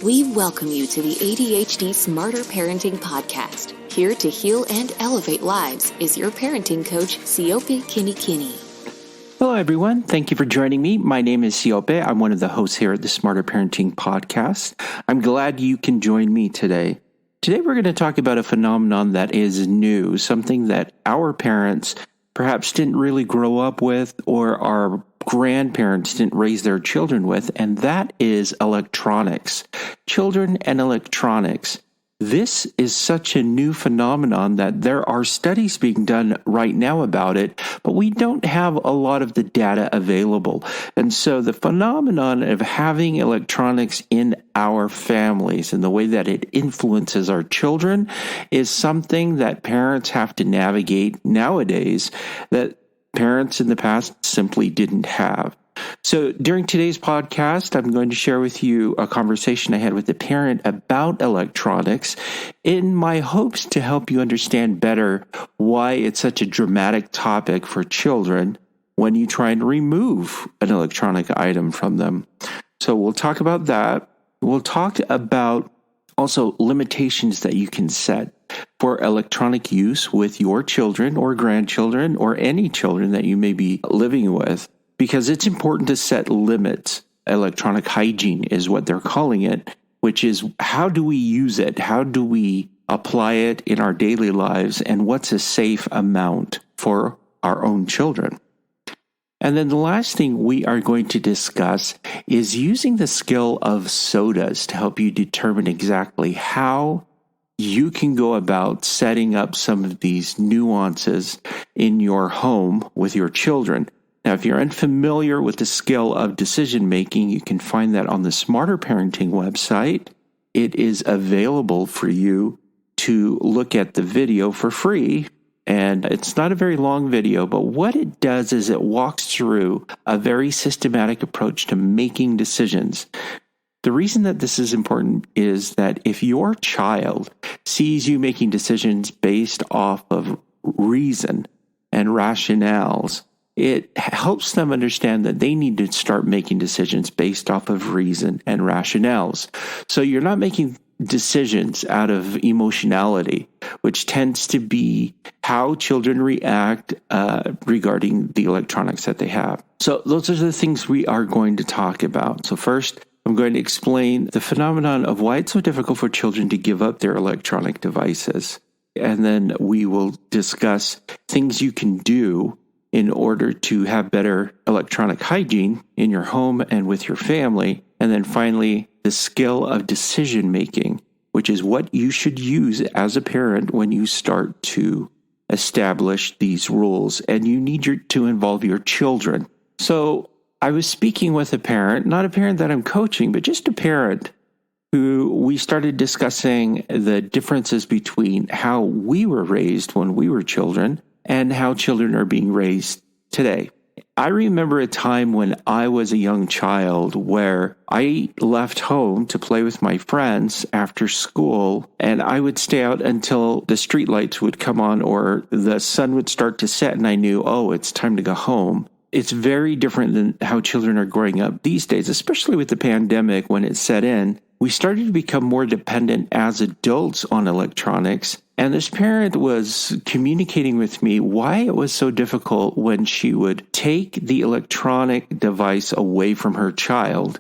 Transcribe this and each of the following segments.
We welcome you to the ADHD Smarter Parenting Podcast. Here to heal and elevate lives is your parenting coach, Siope Kinney. Hello, everyone. Thank you for joining me. My name is Siope. I'm one of the hosts here at the Smarter Parenting Podcast. I'm glad you can join me today. Today, we're going to talk about a phenomenon that is new, something that our parents perhaps didn't really grow up with, or our grandparents didn't raise their children with, and that is electronics. Children and electronics. This is such a new phenomenon that there are studies being done right now about it, but we don't have a lot of the data available. And so the phenomenon of having electronics in our families and the way that it influences our children is something that parents have to navigate nowadays that parents in the past simply didn't have. So during today's podcast, I'm going to share with you a conversation I had with a parent about electronics in my hopes to help you understand better why it's such a dramatic topic for children when you try and remove an electronic item from them. So we'll talk about that. We'll talk about also limitations that you can set for electronic use with your children or grandchildren or any children that you may be living with, because it's important to set limits. Electronic hygiene is what they're calling it, which is how do we use it? How do we apply it in our daily lives? And what's a safe amount for our own children? And then the last thing we are going to discuss is using the skill of sodas to help you determine exactly how you can go about setting up some of these nuances in your home with your children. Now, if you're unfamiliar with the skill of decision making, you can find that on the Smarter Parenting website. It is available for you to look at the video for free. And it's not a very long video, but what it does is it walks through a very systematic approach to making decisions. The reason that this is important is that if your child sees you making decisions based off of reason and rationales, it helps them understand that they need to start making decisions based off of reason and rationales. So you're not making decisions out of emotionality, which tends to be how children react regarding the electronics that they have. So those are the things we are going to talk about. So first, I'm going to explain the phenomenon of why it's so difficult for children to give up their electronic devices. And then we will discuss things you can do in order to have better electronic hygiene in your home and with your family. And then finally, the skill of decision making, which is what you should use as a parent when you start to establish these rules and you need to involve your children. So I was speaking with a parent, not a parent that I'm coaching, but just a parent who we started discussing the differences between how we were raised when we were children and how children are being raised today. I remember a time when I was a young child where I left home to play with my friends after school, and I would stay out until the street lights would come on or the sun would start to set, and I knew, oh, it's time to go home. It's very different than how children are growing up these days, especially with the pandemic when it set in. We started to become more dependent as adults on electronics. And this parent was communicating with me why it was so difficult when she would take the electronic device away from her child,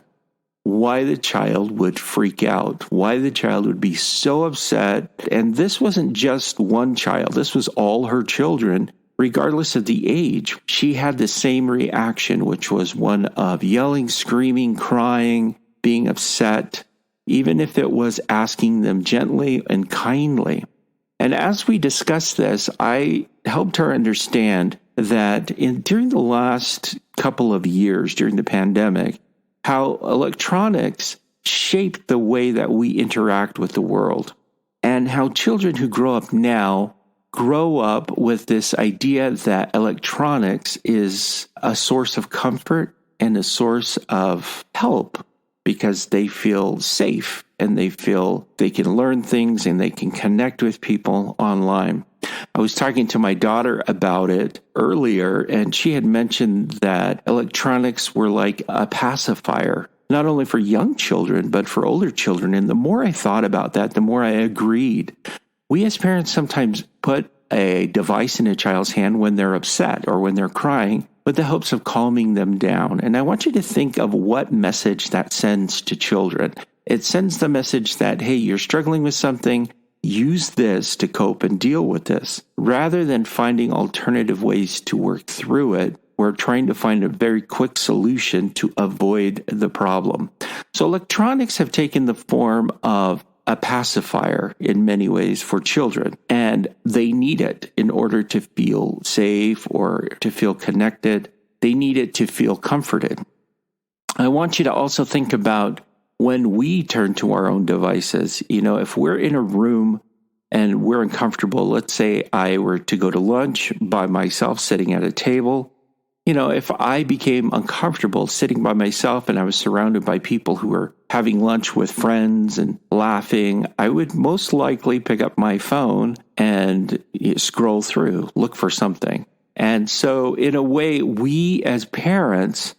why the child would freak out, why the child would be so upset. And this wasn't just one child. This was all her children. Regardless of the age, she had the same reaction, which was one of yelling, screaming, crying, being upset, even if it was asking them gently and kindly. And as we discussed this, I helped her understand that during the last couple of years, during the pandemic, how electronics shaped the way that we interact with the world, and how children who grow up now grow up with this idea that electronics is a source of comfort and a source of help because they feel safe and they feel they can learn things and they can connect with people online. I was talking to my daughter about it earlier, and she had mentioned that electronics were like a pacifier not only for young children, but for older children. And the more I thought about that, the more I agreed. We as parents sometimes put a device in a child's hand when they're upset or when they're crying with the hopes of calming them down. And I want you to think of what message that sends to children. It sends the message that, hey, you're struggling with something, use this to cope and deal with this. Rather than finding alternative ways to work through it, we're trying to find a very quick solution to avoid the problem. So electronics have taken the form of a pacifier in many ways for children, and they need it in order to feel safe or to feel connected. They need it to feel comforted. I want you to also think about when we turn to our own devices. If we're in a room and we're uncomfortable, let's say I were to go to lunch by myself sitting at a table. If I became uncomfortable sitting by myself and I was surrounded by people who were having lunch with friends and laughing, I would most likely pick up my phone and scroll through, look for something. And so in a way, we as parents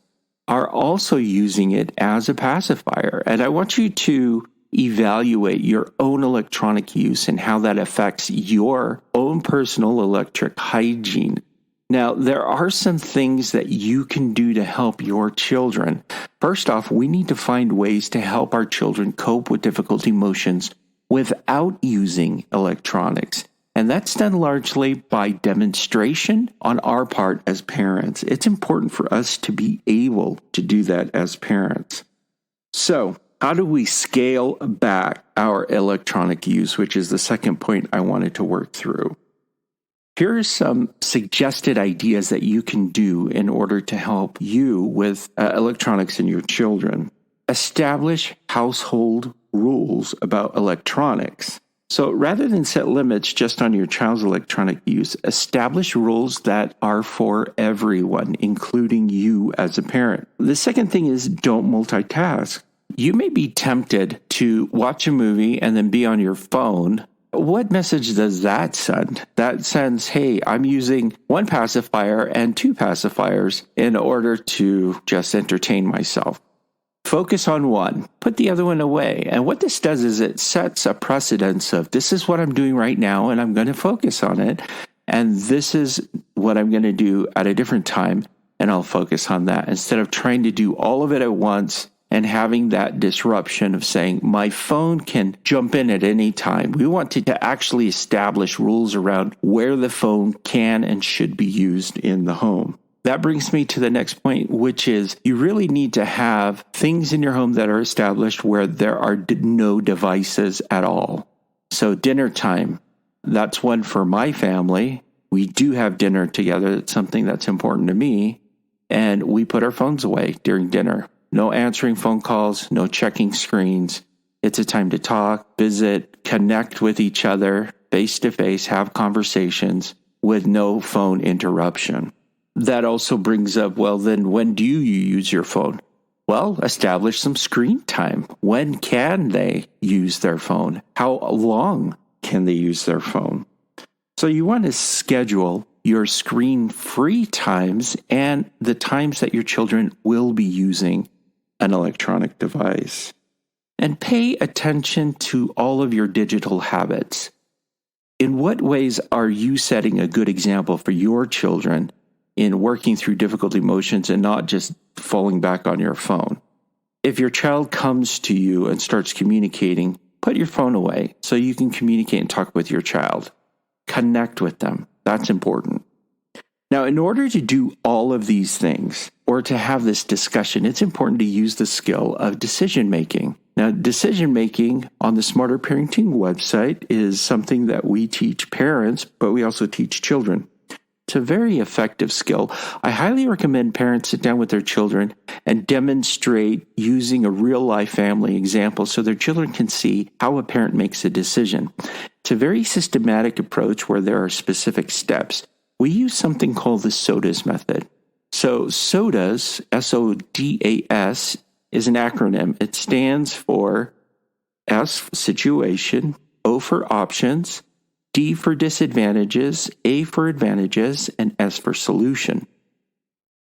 are also using it as a pacifier. And I want you to evaluate your own electronic use and how that affects your own personal electric hygiene. Now, there are some things that you can do to help your children. First off, we need to find ways to help our children cope with difficult emotions without using electronics. And that's done largely by demonstration on our part as parents. It's important for us to be able to do that as parents. So, how do we scale back our electronic use, which is the second point I wanted to work through? Here are some suggested ideas that you can do in order to help you with electronics and your children. Establish household rules about electronics. So rather than set limits just on your child's electronic use, establish rules that are for everyone, including you as a parent. The second thing is don't multitask. You may be tempted to watch a movie and then be on your phone. What message does that send? That sends, hey, I'm using one pacifier and two pacifiers in order to just entertain myself. Focus on one, put the other one away. And what this does is it sets a precedence of this is what I'm doing right now and I'm going to focus on it. And this is what I'm going to do at a different time and I'll focus on that instead of trying to do all of it at once and having that disruption of saying, my phone can jump in at any time. We want to actually establish rules around where the phone can and should be used in the home. That brings me to the next point, which is you really need to have things in your home that are established where there are no devices at all. So dinner time, that's one for my family. We do have dinner together. It's something that's important to me. And we put our phones away during dinner. No answering phone calls, no checking screens. It's a time to talk, visit, connect with each other, face to face, have conversations with no phone interruption. That also brings up, well, then when do you use your phone? Well, establish some screen time. When can they use their phone? How long can they use their phone? So you want to schedule your screen-free times and the times that your children will be using an electronic device. And pay attention to all of your digital habits. In what ways are you setting a good example for your children in working through difficult emotions and not just falling back on your phone? If your child comes to you and starts communicating, put your phone away so you can communicate and talk with your child. Connect with them. That's important. Now, in order to do all of these things or to have this discussion, it's important to use the skill of decision making. Now, decision making on the Smarter Parenting website is something that we teach parents, but we also teach children. It's a very effective skill. I highly recommend parents sit down with their children and demonstrate using a real-life family example so their children can see how a parent makes a decision. It's a very systematic approach where there are specific steps. We use something called the SODAS method. So SODAS, S-O-D-A-S, is an acronym. It stands for S, situation, O for options, D for disadvantages, A for advantages, and S for solution.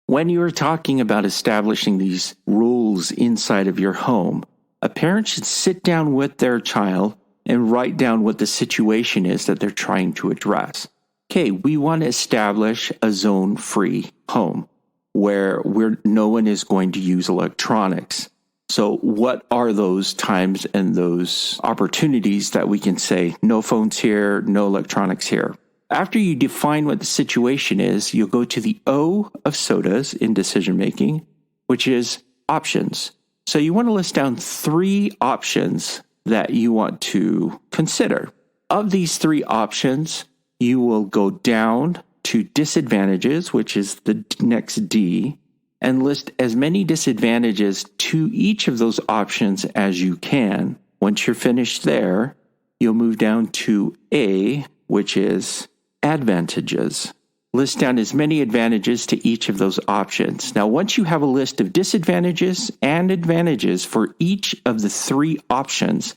When you are talking about establishing these rules inside of your home, a parent should sit down with their child and write down what the situation is that they're trying to address. Okay, we want to establish a zone-free home where no one is going to use electronics. So what are those times and those opportunities that we can say, no phones here, no electronics here? After you define what the situation is, you'll go to the O of sodas in decision making, which is options. So you want to list down 3 options that you want to consider. Of these 3 options, you will go down to disadvantages, which is the next D, and list as many disadvantages to each of those options as you can. Once you're finished there, you'll move down to A, which is advantages. List down as many advantages to each of those options. Now, once you have a list of disadvantages and advantages for each of the 3 options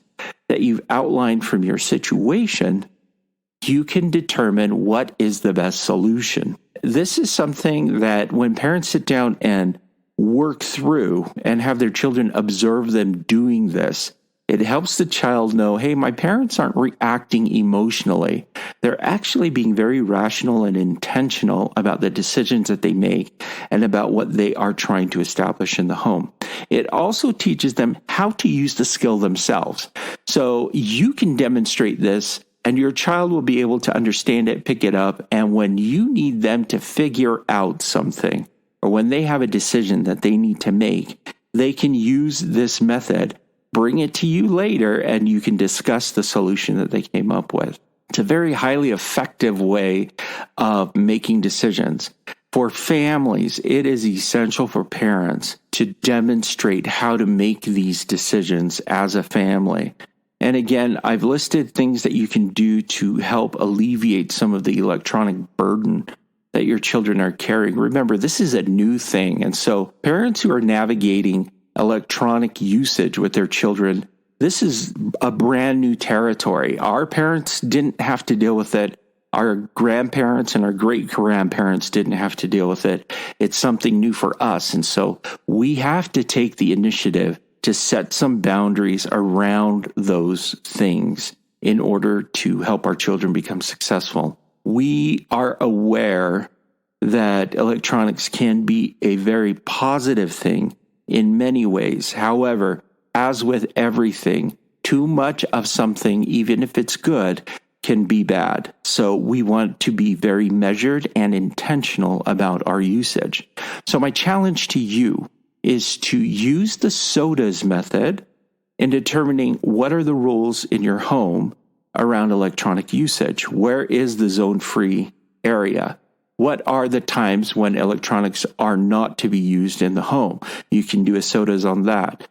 that you've outlined from your situation, you can determine what is the best solution. This is something that when parents sit down and work through and have their children observe them doing this, it helps the child know, hey, my parents aren't reacting emotionally. They're actually being very rational and intentional about the decisions that they make and about what they are trying to establish in the home. It also teaches them how to use the skill themselves. So you can demonstrate this and your child will be able to understand it, pick it up, and when you need them to figure out something or when they have a decision that they need to make, they can use this method, bring it to you later, and you can discuss the solution that they came up with. It's a very highly effective way of making decisions. For families, it is essential for parents to demonstrate how to make these decisions as a family. And again, I've listed things that you can do to help alleviate some of the electronic burden that your children are carrying. Remember, this is a new thing. And so parents who are navigating electronic usage with their children, this is a brand new territory. Our parents didn't have to deal with it. Our grandparents and our great-grandparents didn't have to deal with it. It's something new for us. And so we have to take the initiative to set some boundaries around those things in order to help our children become successful. We are aware that electronics can be a very positive thing in many ways. However, as with everything, too much of something, even if it's good, can be bad. So we want to be very measured and intentional about our usage. So my challenge to you is to use the SODAs method in determining what are the rules in your home around electronic usage. Where is the zone-free area? What are the times when electronics are not to be used in the home? You can do a SODAs on that.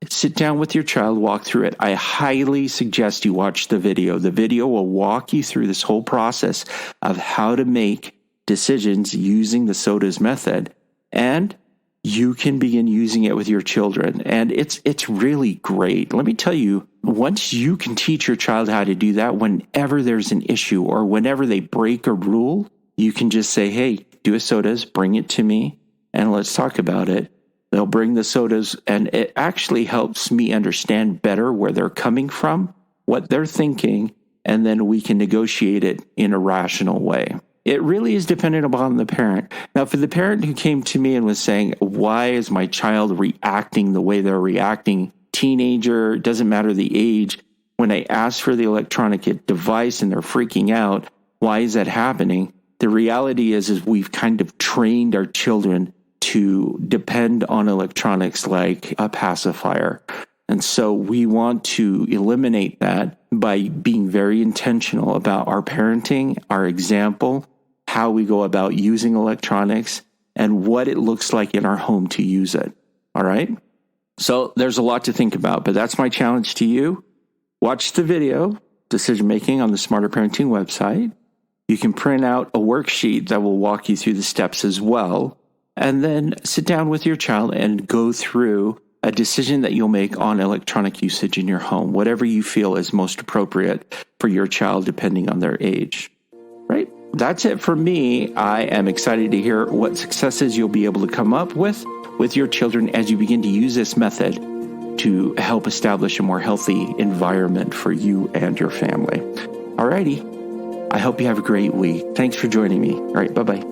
Sit down with your child, walk through it. I highly suggest you watch the video. The video will walk you through this whole process of how to make decisions using the SODAs method, and you can begin using it with your children. And it's really great. Let me tell you, once you can teach your child how to do that, whenever there's an issue or whenever they break a rule, you can just say, hey, do a SODAs, bring it to me, and let's talk about it. They'll bring the SODAs, and it actually helps me understand better where they're coming from, what they're thinking, and then we can negotiate it in a rational way. It really is dependent upon the parent. Now, for the parent who came to me and was saying, why is my child reacting the way they're reacting? Teenager, doesn't matter the age. When I ask for the electronic device and they're freaking out, why is that happening? The reality is we've kind of trained our children to depend on electronics like a pacifier. And so we want to eliminate that by being very intentional about our parenting, our example, how we go about using electronics, and what it looks like in our home to use it. All right? So there's a lot to think about, but that's my challenge to you. Watch the video, Decision Making, on the Smarter Parenting website. You can print out a worksheet that will walk you through the steps as well. And then sit down with your child and go through a decision that you'll make on electronic usage in your home, whatever you feel is most appropriate for your child depending on their age. Right? that's it for me. I am excited to hear what successes you'll be able to come up with your children as you begin to use this method to help establish a more healthy environment for you and your family. Alrighty. I hope you have a great week. Thanks for joining me. All right. Bye-bye.